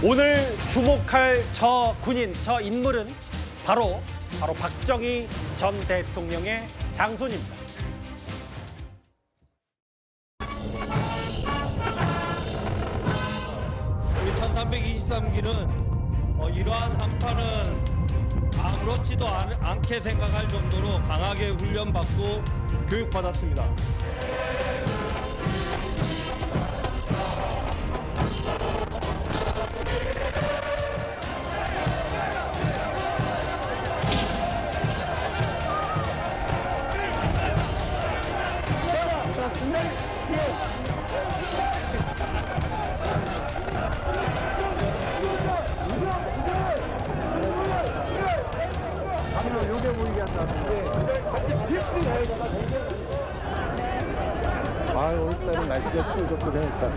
오늘 주목할 저 군인, 저 인물은 바로 박정희 전 대통령의 장손입니다. 우리 1323기는 이러한 한파는 아무렇지도 않게 생각할 정도로 강하게 훈련받고 교육받았습니다. 오늘따라 날씨가 추워졌고 되니까.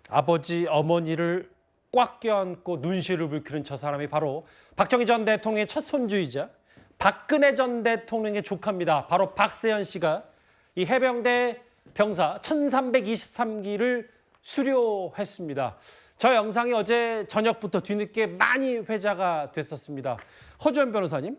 아버지, 어머니를 꽉 껴안고 눈시울을 붉히는 저 사람이 바로 박정희 전 대통령의 첫 손주이자 박근혜 전 대통령의 조카입니다. 바로 박세현 씨가 이 해병대 병사 1323기를 수료했습니다. 저 영상이 어제 저녁부터 뒤늦게 많이 회자가 됐었습니다. 허주연 변호사님,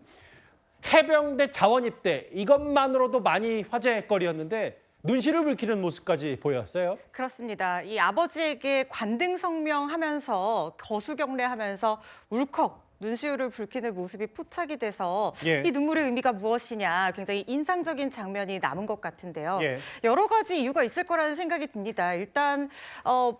해병대 자원 입대 이것만으로도 많이 화제거리였는데 눈시를 붉히는 모습까지 보였어요. 그렇습니다. 이 아버지에게 관등 성명하면서 거수경례하면서 울컥 눈시울을 붉히는 모습이 포착이 돼서 예. 이 눈물의 의미가 무엇이냐 굉장히 인상적인 장면이 남은 것 같은데요. 예. 여러 가지 이유가 있을 거라는 생각이 듭니다. 일단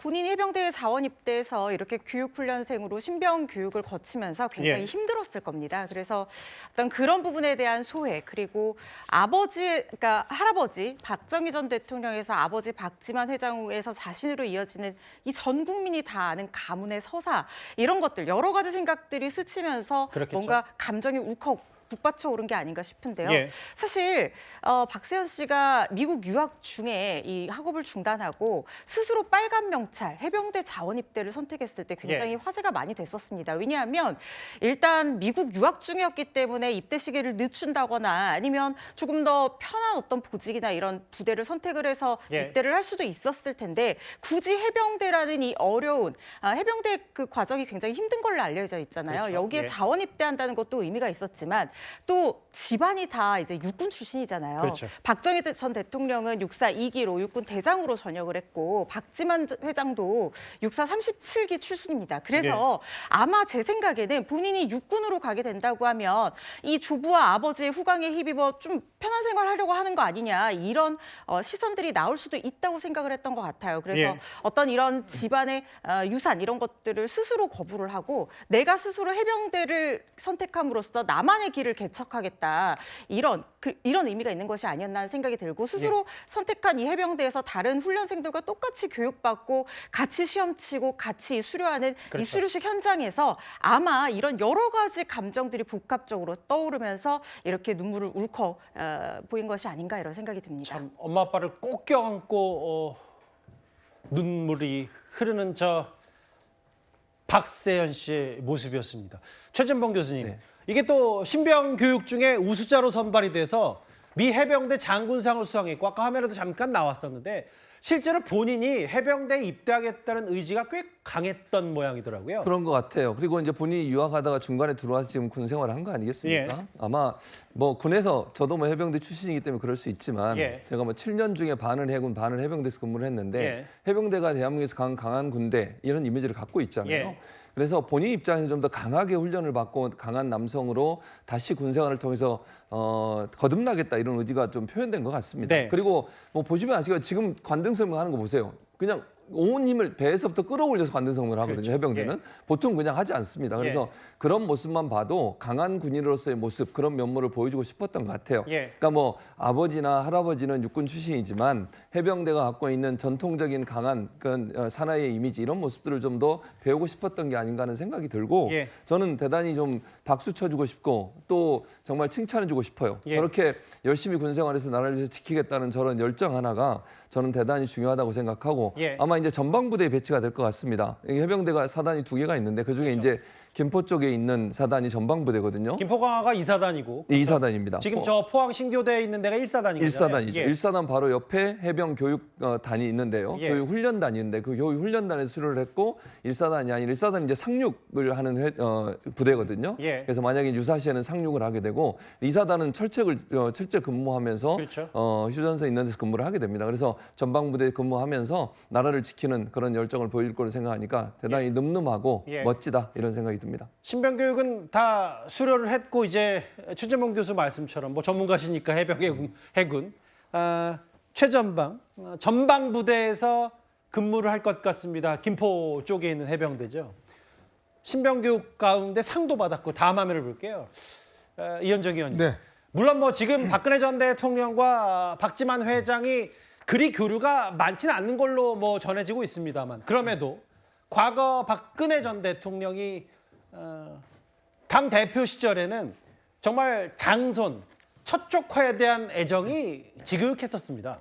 본인이 해병대에 자원 입대해서 이렇게 교육훈련생으로 신병 교육을 거치면서 굉장히 예. 힘들었을 겁니다. 그래서 어떤 그런 부분에 대한 소회 그리고 그러니까 할아버지 박정희 전 대통령에서 아버지 박지만 회장에서 자신으로 이어지는 이 전 국민이 다 아는 가문의 서사 이런 것들 여러 가지 생각들이 스치면서 그렇겠죠. 뭔가 감정이 울컥 북받쳐 오른 게 아닌가 싶은데요. 예. 사실 박세현 씨가 미국 유학 중에 이 학업을 중단하고 스스로 빨간 명찰 해병대 자원 입대를 선택했을 때 굉장히 예. 화제가 많이 됐었습니다. 왜냐하면 일단 미국 유학 중이었기 때문에 입대 시기를 늦춘다거나 아니면 조금 더 편한 어떤 보직이나 이런 부대를 선택을 해서 예. 입대를 할 수도 있었을 텐데 굳이 해병대라는 이 어려운 해병대 그 과정이 굉장히 힘든 걸로 알려져 있잖아요. 그렇죠. 여기에 예. 자원 입대한다는 것도 의미가 있었지만 또 집안이 다 이제 육군 출신이잖아요. 그렇죠. 박정희 전 대통령은 육사 2기로 육군 대장으로 전역을 했고 박지만 회장도 육사 37기 출신입니다. 그래서 아마 제 생각에는 본인이 육군으로 가게 된다고 하면 이 조부와 아버지의 후광에 힘입어 좀 편한 생활을 하려고 하는 거 아니냐 이런 시선들이 나올 수도 있다고 생각을 했던 것 같아요. 그래서 예. 어떤 이런 집안의 유산 이런 것들을 스스로 거부를 하고 내가 스스로 해병대를 선택함으로써 나만의 길을 개척하겠다 이런 의미가 있는 것이 아니었나 하는 생각이 들고 스스로 선택한 이 해병대에서 다른 훈련생들과 똑같이 교육받고 같이 시험 치고 같이 수료하는 그렇죠. 이 수료식 현장에서 아마 이런 여러 가지 감정들이 복합적으로 떠오르면서 이렇게 눈물을 울컥 보인 것이 아닌가 이런 생각이 듭니다. 참 엄마 아빠를 꼭 껴안고 눈물이 흐르는 저 박세현 씨의 모습이었습니다. 최진봉 교수님, 네. 이게 또 신병 교육 중에 우수자로 선발이 돼서 미 해병대 장군상을 수상했고 아까 화면에도 잠깐 나왔었는데 실제로 본인이 해병대에 입대하겠다는 의지가 꽤 강했던 모양이더라고요. 그런 것 같아요. 그리고 이제 본인이 유학하다가 중간에 들어와서 지금 군 생활을 한 거 아니겠습니까? 예. 아마 뭐 군에서 저도 뭐 해병대 출신이기 때문에 그럴 수 있지만 예. 제가 뭐 7년 중에 반은 해군, 반은 해병대에서 근무를 했는데 예. 해병대가 대한민국에서 강한 군대 이런 이미지를 갖고 있잖아요. 예. 그래서 본인 입장에서 좀 더 강하게 훈련을 받고 강한 남성으로 다시 군 생활을 통해서 거듭나겠다 이런 의지가 좀 표현된 것 같습니다. 네. 그리고 뭐 보시면 아시겠지만 지금 관등성명 하는 거 보세요. 그냥 온 힘을 배에서부터 끌어올려서 관등성명을 하거든요. 그렇죠. 해병대는 예. 보통 그냥 하지 않습니다. 그래서 그런 모습만 봐도 강한 군인으로서의 모습 그런 면모를 보여주고 싶었던 것 같아요. 예. 그러니까 뭐 아버지나 할아버지는 육군 출신이지만 해병대가 갖고 있는 전통적인 강한 그런 사나이의 이미지 이런 모습들을 좀 더 배우고 싶었던 게 아닌가 하는 생각이 들고 예. 저는 대단히 좀 박수 쳐주고 싶고 또 정말 칭찬해주고 싶어요. 예. 저렇게 열심히 군 생활에서 나라를 위해서 지키겠다는 저런 열정 하나가 저는 대단히 중요하다고 생각하고 예. 아마 이제 전방부대에 배치가 될 것 같습니다. 이게 해병대가 사단이 2개가 있는데 그중에 그렇죠. 이제 김포 쪽에 있는 사단이 전방부대거든요. 김포강화가 2사단이고 이 2사단입니다. 지금 저 포항 신교대에 있는 데가 1사단이거든요. 1사단이죠. 예. 1사단 바로 옆에 해병 해병 교육단이 있는데요. 예. 교육 훈련단이 있는데 그 교육 훈련단에 수료를 했고 1사단이 아닌 1사단이 이제 상륙을 하는 부대거든요. 예. 그래서 만약에 유사시에는 상륙을 하게 되고 2사단은 철제 근무하면서 그렇죠. 휴전선에 있는 데서 근무를 하게 됩니다. 그래서 전방부대에 근무하면서 나라를 지키는 그런 열정을 보일 거로 생각하니까 대단히 늠름하고 예. 멋지다 이런 생각이 듭니다. 신병 교육은 다 수료를 했고 이제 최재봉 교수 말씀처럼 뭐 전문가시니까 해병 해군 최전방 전방 부대에서 근무를 할 것 같습니다. 김포 쪽에 있는 해병대죠. 신병 교육 가운데 상도 받았고 다음 화면을 볼게요. 이현정 의원님. 네. 물론 뭐 지금 박근혜 전 대통령과 박지만 회장이 그리 교류가 많지는 않는 걸로 뭐 전해지고 있습니다만 그럼에도 과거 박근혜 전 대통령이 당 대표 시절에는 정말 장손 첫 조카에 대한 애정이 지극했었습니다.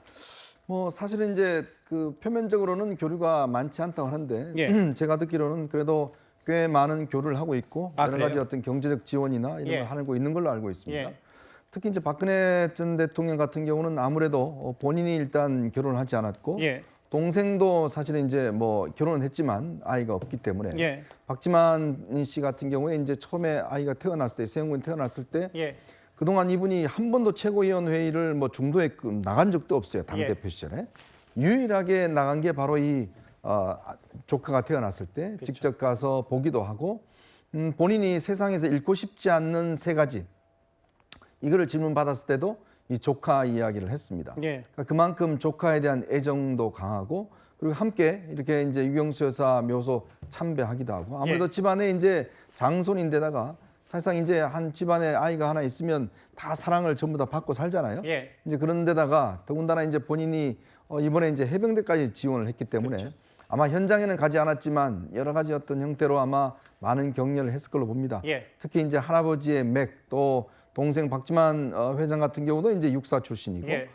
뭐 사실은 이제 그 표면적으로는 교류가 많지 않다고 하는데 예. 제가 듣기로는 그래도 꽤 많은 교류를 하고 있고 아, 여러 가지 그래요? 어떤 경제적 지원이나 이런 예. 걸 하고 있는 걸로 알고 있습니다. 예. 특히 이제 박근혜 전 대통령 같은 경우는 아무래도 본인이 일단 결혼을 하지 않았고 예. 동생도 사실은 이제 뭐 결혼은 했지만 아이가 없기 때문에 예. 박지만 씨 같은 경우에 이제 처음에 아이가 태어났을 때 세영군이 태어났을 때 예. 그동안 이분이 한 번도 최고위원 회의를 뭐 중도에 나간 적도 없어요. 당 예. 대표 시절에 유일하게 나간 게 바로 이 조카가 태어났을 때 그렇죠. 직접 가서 보기도 하고 본인이 세상에서 잃고 싶지 않는 세 가지 이거를 질문 받았을 때도 이 조카 이야기를 했습니다. 예. 그러니까 그만큼 조카에 대한 애정도 강하고 그리고 함께 이렇게 이제 유경수 여사 묘소 참배하기도 하고 아무래도 예. 집안에 이제 장손인데다가 사실상 이제 한 집안에 아이가 하나 있으면 다 사랑을 전부 다 받고 살잖아요. 예. 이제 그런데다가 더군다나 이제 본인이 이번에 이제 해병대까지 지원을 했기 때문에 그렇죠. 아마 현장에는 가지 않았지만 여러 가지 어떤 형태로 아마 많은 격려를 했을 걸로 봅니다. 예. 특히 이제 할아버지의 맥 또 동생 박지만 회장 같은 경우도 이제 육사 출신이고 예.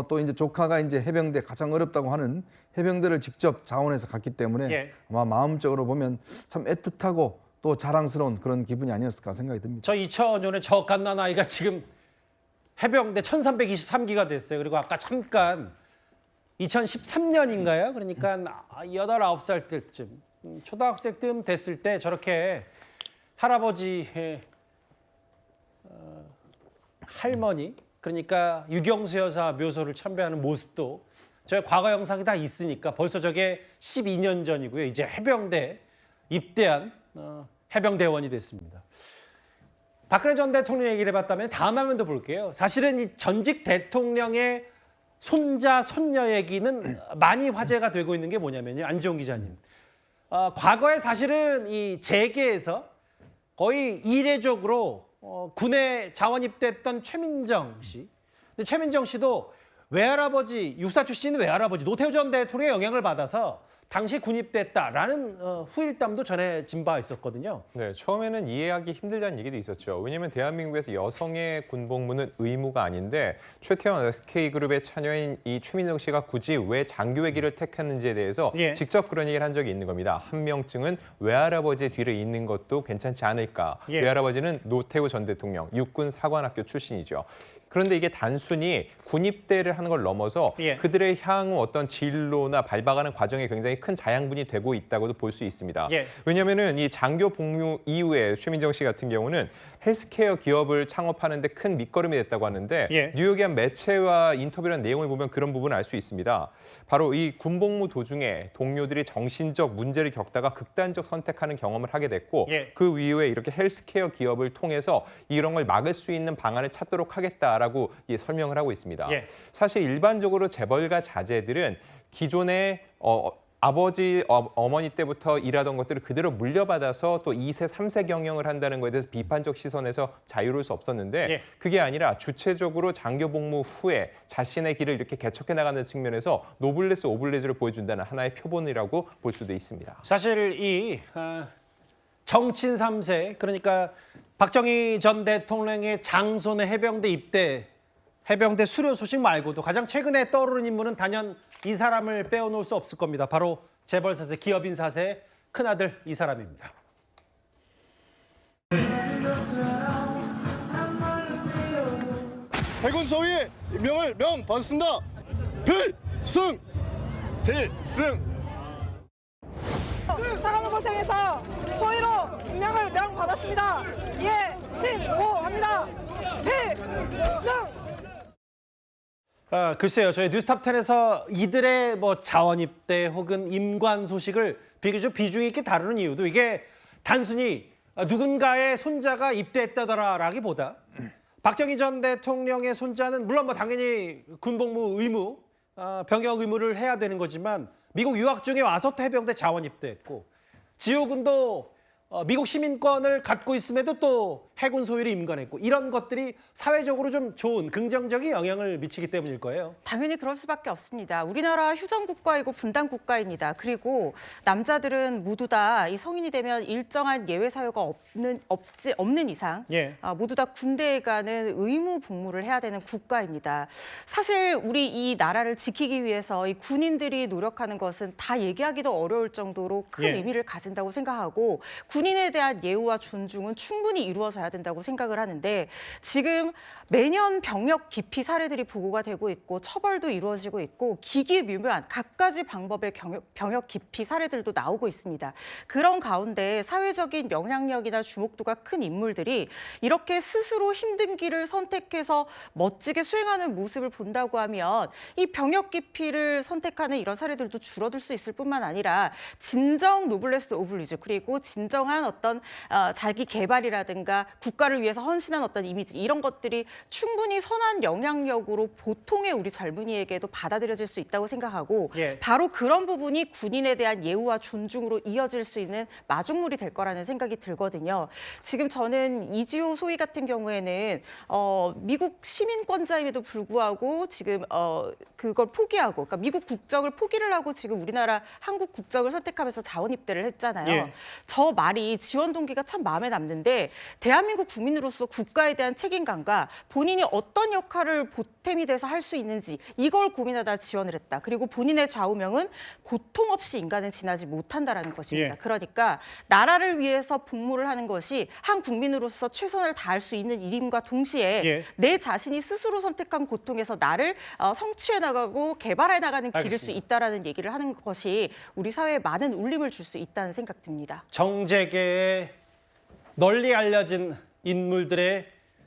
또 이제 조카가 이제 해병대 가장 어렵다고 하는 해병대를 직접 자원해서 갔기 때문에 예. 아마 마음적으로 보면 참 애틋하고 또 자랑스러운 그런 기분이 아니었을까 생각이 듭니다. 저 2000년에 저 갓난 아이가 지금 해병대 1323기가 됐어요. 그리고 아까 잠깐 2013년인가요? 그러니까 8, 9살 때쯤 초등학생 쯤 됐을 때 저렇게 할아버지의 할머니 그러니까 유경수 여사 묘소를 참배하는 모습도 저희 과거 영상이 다 있으니까 벌써 저게 12년 전이고요. 이제 해병대 입대한 해병대원이 됐습니다. 박근혜 전 대통령 얘기를 해봤다면 다음 화면도 볼게요. 사실은 이 전직 대통령의 손자, 손녀 얘기는 많이 화제가 되고 있는 게 뭐냐면요. 안지홍 기자님. 과거에 사실은 이 재계에서 거의 이례적으로 군에 자원 입대했던 최민정 씨. 근데 최민정 씨도 외할아버지, 육사 출신인 외할아버지 노태우 전 대통령의 영향을 받아서 당시 군입됐다라는 후일담도 전해진 바 있었거든요. 네, 처음에는 이해하기 힘들다는 얘기도 있었죠. 왜냐하면 대한민국에서 여성의 군복무는 의무가 아닌데 최태원 SK그룹의 차녀인 이 최민정 씨가 굳이 왜 장교의 길을 택했는지에 대해서 예. 직접 그런 얘기를 한 적이 있는 겁니다. 한 명증은 외할아버지의 뒤를 잇는 것도 괜찮지 않을까. 예. 외할아버지는 노태우 전 대통령, 육군 사관학교 출신이죠. 그런데 이게 단순히 군입대를 하는 걸 넘어서 예. 그들의 향후 어떤 진로나 밟아가는 과정에 굉장히 큰 자양분이 되고 있다고도 볼 수 있습니다. 예. 왜냐하면은 이 장교 복무 이후에 최민정 씨 같은 경우는 헬스케어 기업을 창업하는데 큰 밑거름이 됐다고 하는데 예. 뉴욕의 한 매체와 인터뷰한 내용을 보면 그런 부분을 알 수 있습니다. 바로 이 군복무 도중에 동료들이 정신적 문제를 겪다가 극단적 선택하는 경험을 하게 됐고 예. 그 이후에 이렇게 헬스케어 기업을 통해서 이런 걸 막을 수 있는 방안을 찾도록 하겠다라고 설명을 하고 있습니다. 예. 사실 일반적으로 재벌가 자제들은 기존의 아버지, 어머니 때부터 일하던 것들을 그대로 물려받아서 또 2세, 3세 경영을 한다는 것에 대해서 비판적 시선에서 자유로울 수 없었는데 예. 그게 아니라 주체적으로 장교 복무 후에 자신의 길을 이렇게 개척해 나가는 측면에서 노블레스 오블레즈를 보여준다는 하나의 표본이라고 볼 수도 있습니다. 사실 이 정친 3세 그러니까 박정희 전 대통령의 장손의 해병대 입대, 해병대 수료 소식 말고도 가장 최근에 떠오르는 인물은 단연 이 사람을 빼어놓을 수 없을 겁니다. 바로 재벌 4세, 기업인 4세 큰아들 이 사람입니다. 해군 소위의 명을 받습니다. 필승! 필승! 사관원 고생에서 소위로 임명을 명받았습니다. 예, 신고합니다. 필승! 글쎄요, 저희 뉴스탑10에서 이들의 뭐 자원 입대 혹은 임관 소식을 비교적 비중 있게 다루는 이유도 이게 단순히 누군가의 손자가 입대했다라기보다 박정희 전 대통령의 손자는 물론 뭐 당연히 군복무 의무, 병역 의무를 해야 되는 거지만 미국 유학 중에 와서 또 해병대 자원 입대했고 지호군도 미국 시민권을 갖고 있음에도 또 해군 소위를 임관했고 이런 것들이 사회적으로 좀 좋은 긍정적인 영향을 미치기 때문일 거예요. 당연히 그럴 수밖에 없습니다. 우리나라 휴전 국가이고 분단 국가입니다. 그리고 남자들은 모두 다 이 성인이 되면 일정한 예외 사유가 없는 이상 예. 모두 다 군대에 가는 의무 복무를 해야 되는 국가입니다. 사실 우리 이 나라를 지키기 위해서 이 군인들이 노력하는 것은 다 얘기하기도 어려울 정도로 큰 예. 의미를 가진다고 생각하고 군인에 대한 예우와 존중은 충분히 이루어져야 된다고 생각을 하는데 지금 매년 병역 기피 사례들이 보고가 되고 있고 처벌도 이루어지고 있고 기기묘묘한 갖가지 방법의 병역 기피 사례들도 나오고 있습니다. 그런 가운데 사회적인 영향력이나 주목도가 큰 인물들이 이렇게 스스로 힘든 길을 선택해서 멋지게 수행하는 모습을 본다고 하면 이 병역 기피를 선택하는 이런 사례들도 줄어들 수 있을 뿐만 아니라 진정 노블레스 오블리주 그리고 진정한 어떤 자기 개발이라든가 국가를 위해서 헌신한 어떤 이미지 이런 것들이 충분히 선한 영향력으로 보통의 우리 젊은이에게도 받아들여질 수 있다고 생각하고 예. 바로 그런 부분이 군인에 대한 예우와 존중으로 이어질 수 있는 마중물이 될 거라는 생각이 들거든요. 지금 저는 이지호 소위 같은 경우에는 미국 시민권자임에도 불구하고 지금 그걸 포기하고 그러니까 미국 국적을 포기를 하고 지금 우리나라 한국 국적을 선택하면서 자원 입대를 했잖아요. 예. 저 말이 지원 동기가 참 마음에 남는데 대한민국 국민으로서 국가에 대한 책임감과 본인이 어떤 역할을 보탬이 돼서 할 수 있는지 이걸 고민하다 지원을 했다. 그리고 본인의 좌우명은 고통 없이 인간은 지나지 못한다라는 것입니다. 예. 그러니까 나라를 위해서 복무를 하는 것이 한 국민으로서 최선을 다할 수 있는 일임과 동시에 예. 내 자신이 스스로 선택한 고통에서 나를 성취해 나가고 개발해 나가는 길일 수 알겠습니다. 있다라는 얘기를 하는 것이 우리 사회에 많은 울림을 줄 수 있다는 생각 듭니다. 정재계에 널리 알려진 인물들의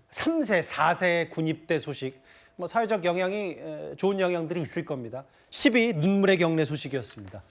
3세, 4세 군입대 소식, 뭐 사회적 영향이 좋은 영향들이 있을 겁니다. 10위 눈물의 경례 소식이었습니다.